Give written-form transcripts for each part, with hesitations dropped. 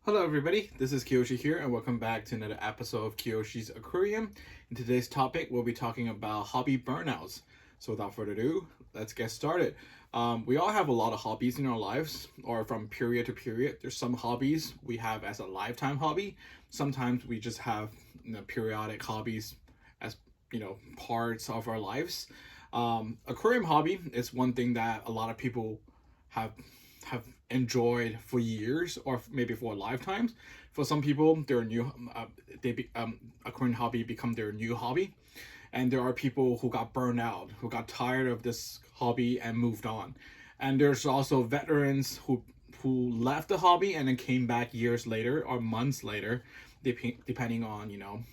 Hello everybody, this is Kiyoshi here and welcome back to another episode of Kiyoshi's Aquarium. In today's topic, we'll be talking about hobby burnouts. So without further ado, let's get started. We all have a lot of hobbies in our lives, or from period to period. There's some hobbies we have as a lifetime hobby. Sometimes we just have periodic hobbies as parts of our lives. Aquarium hobby is one thing that a lot of people have have enjoyed for years or maybe for lifetimes. For some people, their new aquarium hobby become their new hobby, and there are people who got burned out, who got tired of this hobby and moved on. And there's also veterans who left the hobby and then came back years later or months later, depending on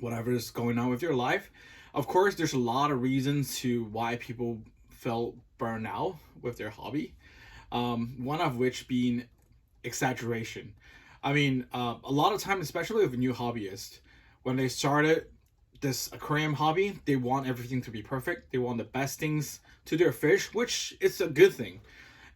whatever is going on with your life. Of course, there's a lot of reasons to why people felt burned out with their hobby. One of which being exaggeration. I mean, a lot of times, especially with a new hobbyist, when they started this aquarium hobby, they want everything to be perfect. They want the best things to their fish, which is a good thing.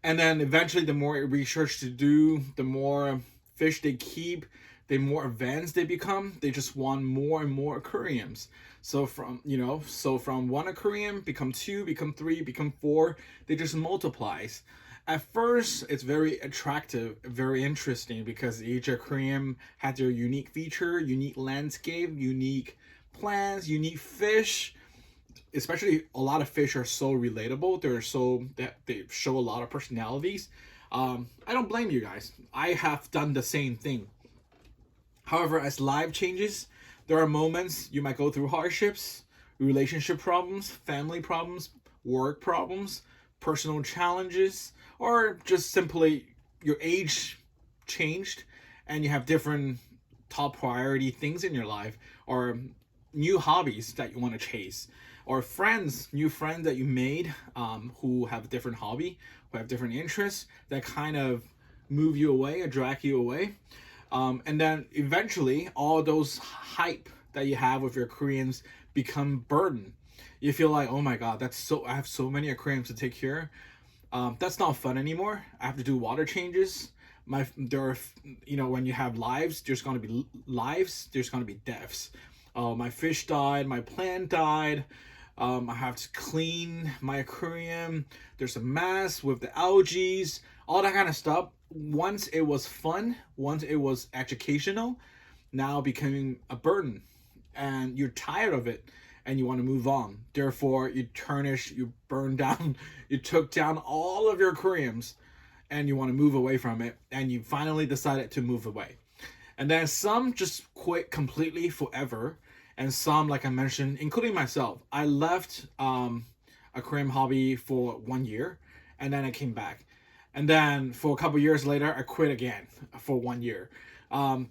And then eventually, the more research to do, the more fish they keep, the more advanced they become. They just want more and more aquariums. So from one aquarium become two, become three, become four. They just multiplies. At first, it's very attractive, very interesting because each aquarium had their unique feature, unique landscape, unique plants, unique fish. Especially, a lot of fish are so relatable. They show a lot of personalities. I don't blame you guys. I have done the same thing. However, as life changes, there are moments you might go through hardships, relationship problems, family problems, work problems, personal challenges, or just simply your age changed and you have different top priority things in your life, or new hobbies that you want to chase, or new friends that you made who have a different hobby, who have different interests that kind of move you away or drag you away. And then eventually all those hype that you have with your aquariums become burden. You feel like, oh my god, I have so many aquariums to take care. That's not fun anymore. I have to do water changes. When you have lives, there's gonna be lives. There's gonna be deaths. My fish died. My plant died. I have to clean my aquarium. There's a mess with the algae, all that kind of stuff. Once it was fun, once it was educational, now becoming a burden, and you're tired of it and you want to move on. Therefore, you tarnish, you burn down, you took down all of your aquariums and you want to move away from it, and you finally decided to move away. And then some just quit completely forever, and some, like I mentioned, including myself, I left aquarium hobby for 1 year and then I came back. And then for a couple years later, I quit again for 1 year.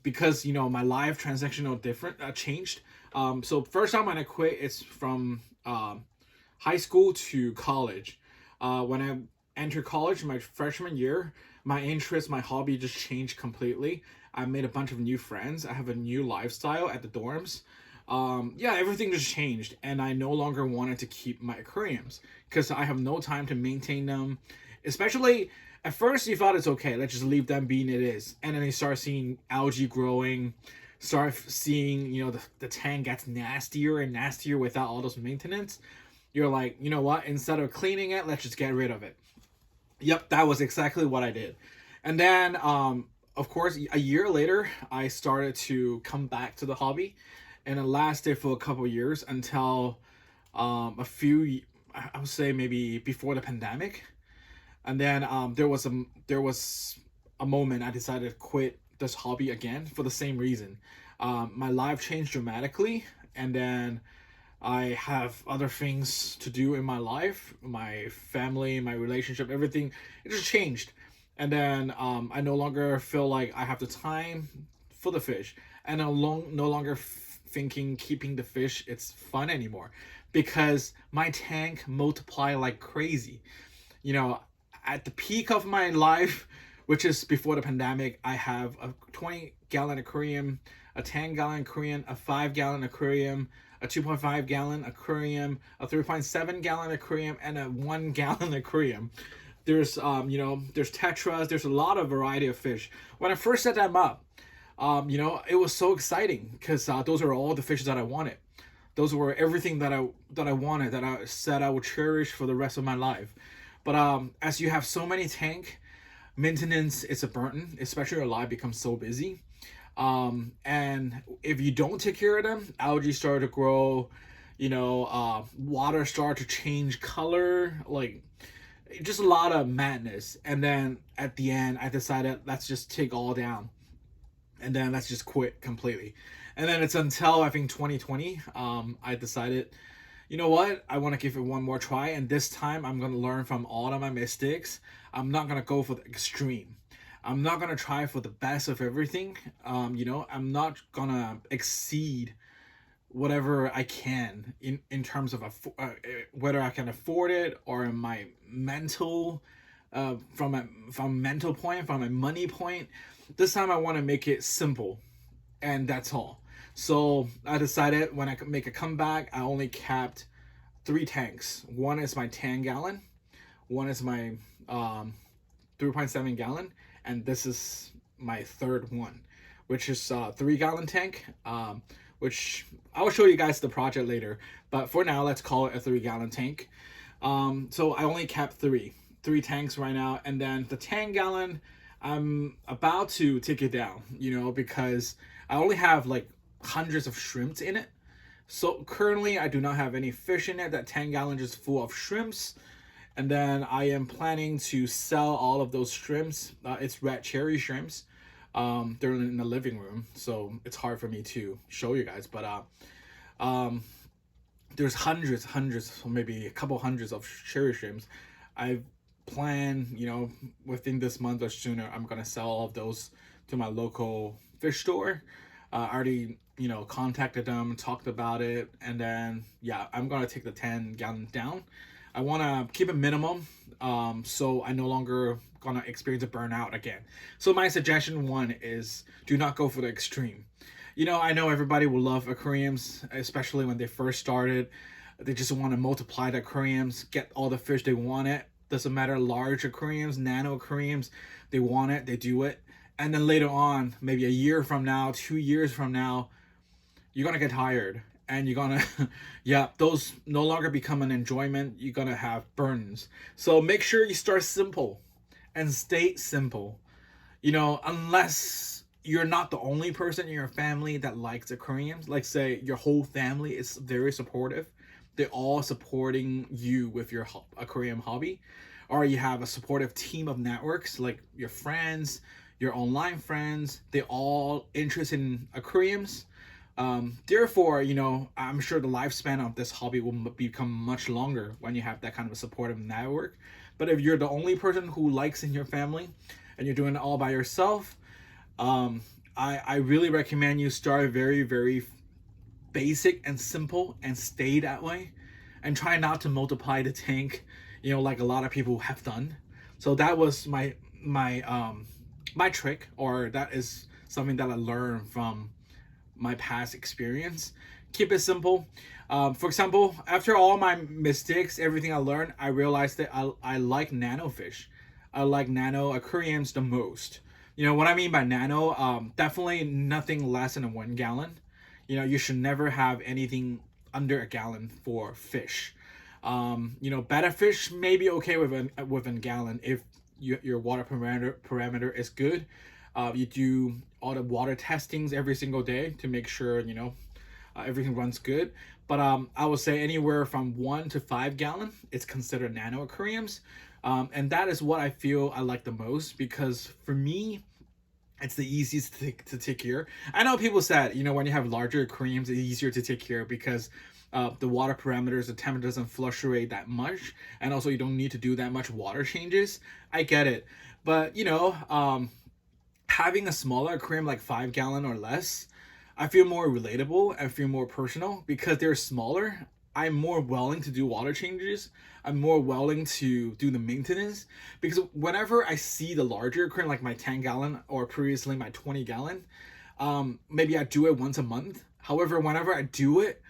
Because my life transactional changed. So first time when I quit, it's from high school to college. When I entered college, my freshman year, my interest, my hobby just changed completely. I made a bunch of new friends. I have a new lifestyle at the dorms. Everything just changed, and I no longer wanted to keep my aquariums because I have no time to maintain them. Especially at first, you thought it's okay, let's just leave them being it is, and then you start seeing algae growing, start seeing the tank gets nastier and nastier without all those maintenance. You're like, you know what? Instead of cleaning it, let's just get rid of it. Yep, that was exactly what I did. And then, of course, a year later, I started to come back to the hobby, and it lasted for a couple years until I would say maybe before the pandemic. And then there was a moment I decided to quit this hobby again for the same reason. My life changed dramatically, and then I have other things to do in my life, my family, my relationship, everything. It just changed. And then I no longer feel like I have the time for the fish, and I no longer thinking keeping the fish it's fun anymore, because my tank multiply like crazy. At the peak of my life, which is before the pandemic, I have a 20-gallon aquarium, a 10-gallon aquarium, a 5-gallon aquarium, a 2.5-gallon aquarium, a 3.7-gallon aquarium, and a 1-gallon aquarium. There's there's tetras. There's a lot of variety of fish. When I first set them up, it was so exciting because those are all the fishes that I wanted. Those were everything that I wanted, that I said I would cherish for the rest of my life. But as you have so many tank, maintenance is a burden, especially your life becomes so busy. And if you don't take care of them, algae start to grow, water start to change color, like just a lot of madness. And then at the end, I decided let's just take all down, and then let's just quit completely. And then it's until I think 2020, I decided, you know what, I want to give it one more try, and this time I'm going to learn from all of my mistakes. I'm not going to go for the extreme. I'm not going to try for the best of everything. I'm not going to exceed whatever I can in terms of whether I can afford it, or in my mental, from mental point, from a money point. This time I want to make it simple, and that's all. So I decided when I could make a comeback, I only capped 3 tanks. One is my 10-gallon, one is my 3.7 gallon, and this is my third one, which is a 3-gallon tank, which I will show you guys the project later. But for now, let's call it a 3-gallon tank. So I only capped three tanks right now, and then the 10-gallon, I'm about to take it down, because I only have like hundreds of shrimps in it. So currently I do not have any fish in it. That 10-gallon just full of shrimps. And then I am planning to sell all of those shrimps. It's red cherry shrimps. They're in the living room, so it's hard for me to show you guys. But there's hundreds, maybe a couple hundreds of cherry shrimps. I plan, within this month or sooner, I'm gonna sell all of those to my local fish store. I already, contacted them, talked about it, and then yeah, I'm gonna take the 10-gallon down. I want to keep it minimum, so I no longer gonna experience a burnout again. So my suggestion one is, do not go for the extreme. I know everybody will love aquariums, especially when they first started. They just want to multiply the aquariums, get all the fish they want. It doesn't matter, large aquariums, nano aquariums, they want it, they do it. And then later on, maybe a year from now, 2 years from now, you're gonna get tired, and you're gonna those no longer become an enjoyment. You're gonna have burdens. So make sure you start simple and stay simple. Unless you're not the only person in your family that likes aquariums, like say your whole family is very supportive, they're all supporting you with your aquarium hobby, or you have a supportive team of networks like your friends, your online friends, they're all interested in aquariums. Therefore, I'm sure the lifespan of this hobby will become much longer when you have that kind of a supportive network. But if you're the only person who likes in your family and you're doing it all by yourself, I really recommend you start very, very basic and simple and stay that way, and try not to multiply the tank, like a lot of people have done. So that was my trick, or that is something that I learned from my past experience. Keep it simple. For example, after all my mistakes, everything I learned, I realized that I like nano fish. I like nano aquariums the most. What I mean by nano, definitely nothing less than a 1 gallon. You should never have anything under a gallon for fish. Better fish may be okay with a gallon if your water parameter is good. You do all the water testings every single day to make sure everything runs good. But I would say anywhere from 1 to 5 gallon, it's considered nano aquariums, and that is what I feel I like the most, because for me, it's the easiest to take care. I know people said when you have larger aquariums, it's easier to take care because the water parameters, the temperature doesn't fluctuate that much, and also you don't need to do that much water changes. I get it, but having a smaller aquarium like 5 gallon or less, I feel more relatable. I feel more personal because they're smaller. I'm more willing to do water changes. I'm more willing to do the maintenance, because whenever I see the larger aquarium, like my 10 gallon or previously my 20 gallon, maybe I do it once a month. However, whenever I do it,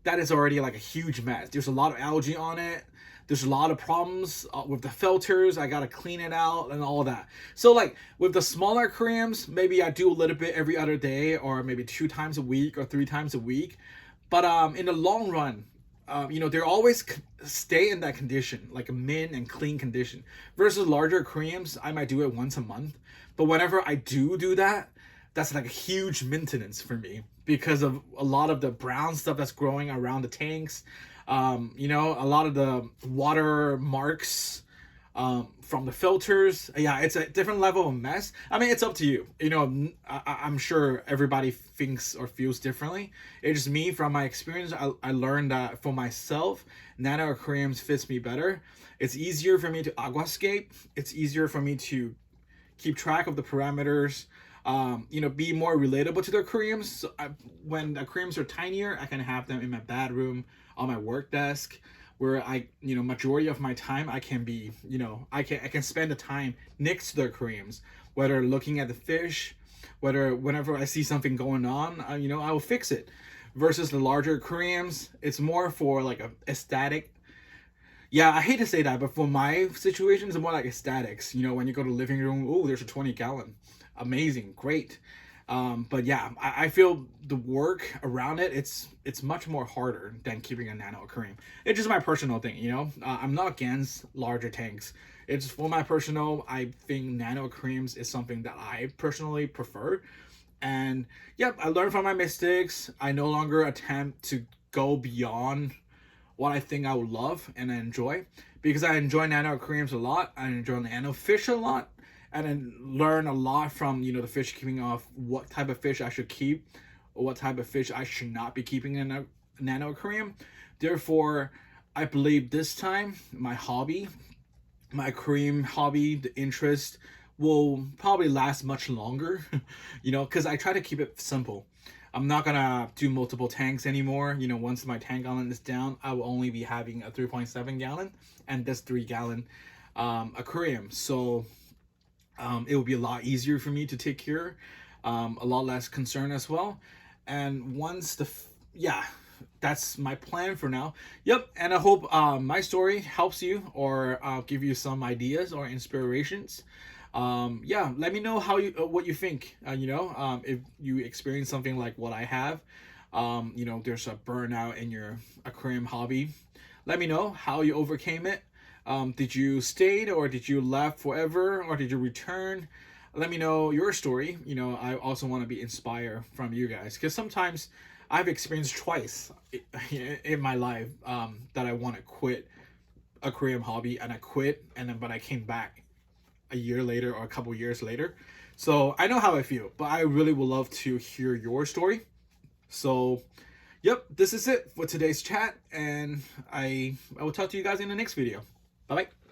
that is already like a huge mess. There's a lot of algae on it. There's a lot of problems with the filters. I gotta clean it out and all that. So like with the smaller aquariums, maybe I do a little bit every other day, or maybe 2 times a week or 3 times a week. But in the long run, they're always stay in that condition, like a mint and clean condition. Versus larger aquariums, I might do it once a month. But whenever I do that, that's like a huge maintenance for me because of a lot of the brown stuff that's growing around the tanks. A lot of the water marks from the filters. Yeah, it's a different level of mess. I mean, it's up to you. I'm sure everybody thinks or feels differently. It's just me, from my experience, I learned that for myself, nano aquariums fits me better. It's easier for me to aquascape. It's easier for me to keep track of the parameters. Be more relatable to the aquariums. So when the aquariums are tinier, I can have them in my bedroom, on my work desk, where majority of my time I can be, I can spend the time next to the aquariums, whether looking at the fish, whenever I see something going on, I will fix it. Versus the larger aquariums, it's more for like a aesthetic. Yeah, I hate to say that, but for my situation, it's more like aesthetics. When you go to the living room, oh, there's a 20-gallon. Amazing, great. But yeah, I feel the work around it, it's much more harder than keeping a nano aquarium. It's just my personal thing, I'm not against larger tanks. It's for my personal, I think nano aquariums is something that I personally prefer. And yep, I learned from my mistakes. I no longer attempt to go beyond what I think I would love and enjoy, because I enjoy nano aquariums a lot. I enjoy nano fish a lot, and then learn a lot from the fish keeping off, what type of fish I should keep, or what type of fish I should not be keeping in a nano aquarium. Therefore, I believe this time my aquarium hobby, the interest will probably last much longer, because I try to keep it simple. I'm not gonna do multiple tanks anymore. Once my tank gallon is down, I will only be having a 3.7 gallon and this 3-gallon aquarium. So it will be a lot easier for me to take care, a lot less concern as well. And once that's my plan for now. Yep, and I hope my story helps you, or give you some ideas or inspirations. Let me know what you think. If you experience something like what I have, there's a burnout in your aquarium hobby. Let me know how you overcame it. Did you stay, or did you left forever, or did you return? Let me know your story. I also want to be inspired from you guys, because sometimes I've experienced twice in my life that I want to quit aquarium hobby, and I quit, but I came back a year later or a couple years later. So I know how I feel, but I really would love to hear your story. So yep, this is it for today's chat, and I will talk to you guys in the next video. Bye bye.